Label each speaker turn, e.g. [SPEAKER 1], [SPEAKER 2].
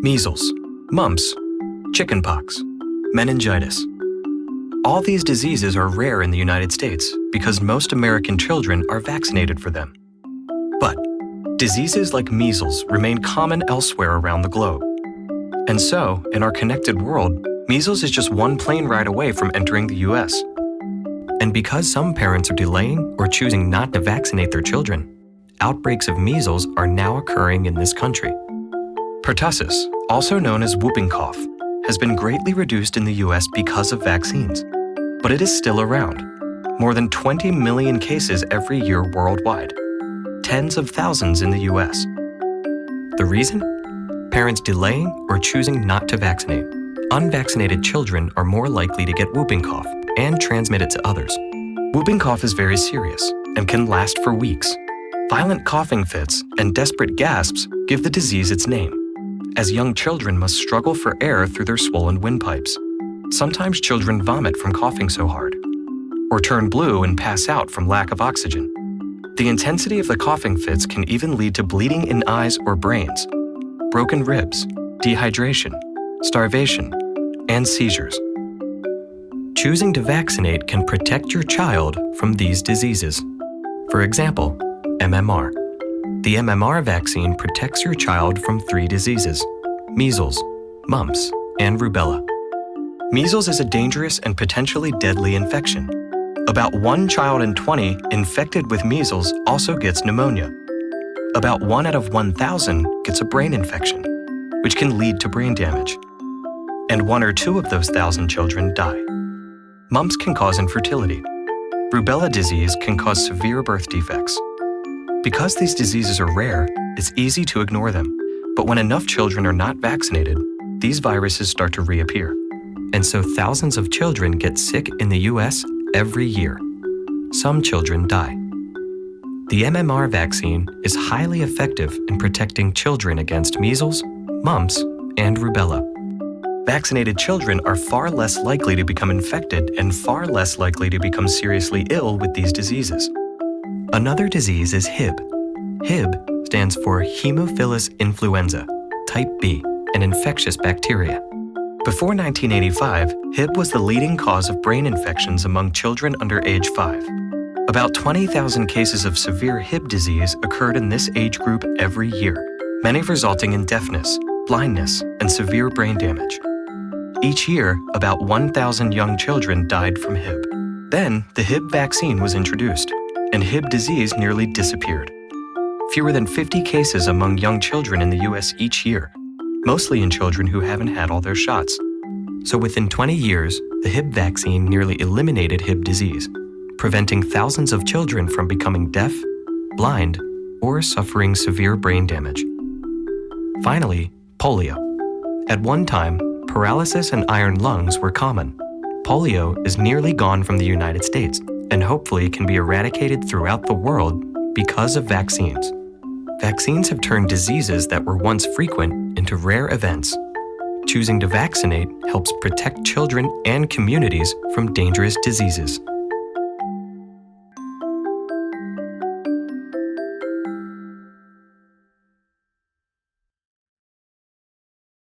[SPEAKER 1] measles, mumps, chickenpox, meningitis. All these diseases are rare in the United States because most American children are vaccinated for them. But diseases like measles remain common elsewhere around the globe. And so, in our connected world, measles is just one plane ride away from entering the US. And because some parents are delaying or choosing not to vaccinate their children, outbreaks of measles are now occurring in this country. Pertussis, also known as whooping cough, has been greatly reduced in the US because of vaccines. But it is still around. More than 20 million cases every year worldwide. Tens of thousands in the US. The reason? Parents delaying or choosing not to vaccinate. Unvaccinated children are more likely to get whooping cough and transmit it to others. Whooping cough is very serious and can last for weeks. Violent coughing fits and desperate gasps give the disease its name, as young children must struggle for air through their swollen windpipes. Sometimes children vomit from coughing so hard, or turn blue and pass out from lack of oxygen. The intensity of the coughing fits can even lead to bleeding in eyes or brains, broken ribs, dehydration, starvation, and seizures. Choosing to vaccinate can protect your child from these diseases. For example, MMR. The MMR vaccine protects your child from 3 diseases: measles, mumps, and rubella. Measles is a dangerous and potentially deadly infection. About 1 child in 20 infected with measles also gets pneumonia. About 1 out of 1,000 gets a brain infection, which can lead to brain damage. And 1 or 2 of those 1,000 children die. Mumps can cause infertility. Rubella disease can cause severe birth defects. Because these diseases are rare, it's easy to ignore them. But when enough children are not vaccinated, these viruses start to reappear. And so thousands of children get sick in the US every year. Some children die. The MMR vaccine is highly effective in protecting children against measles, mumps, and rubella. Vaccinated children are far less likely to become infected and far less likely to become seriously ill with these diseases. Another disease is Hib. Hib stands for Haemophilus influenza, type B, an infectious bacteria. Before 1985, Hib was the leading cause of brain infections among children under age 5. About 20,000 cases of severe Hib disease occurred in this age group every year, many resulting in deafness, blindness, and severe brain damage. Each year, about 1,000 young children died from Hib. Then, the Hib vaccine was introduced, and Hib disease nearly disappeared. Fewer than 50 cases among young children in the US each year, mostly in children who haven't had all their shots. So within 20 years, the Hib vaccine nearly eliminated Hib disease, preventing thousands of children from becoming deaf, blind, or suffering severe brain damage. Finally, polio. At one time, paralysis and iron lungs were common. Polio is nearly gone from the United States and hopefully can be eradicated throughout the world because of vaccines. Vaccines have turned diseases that were once frequent into rare events. Choosing to vaccinate helps protect children and communities from dangerous diseases.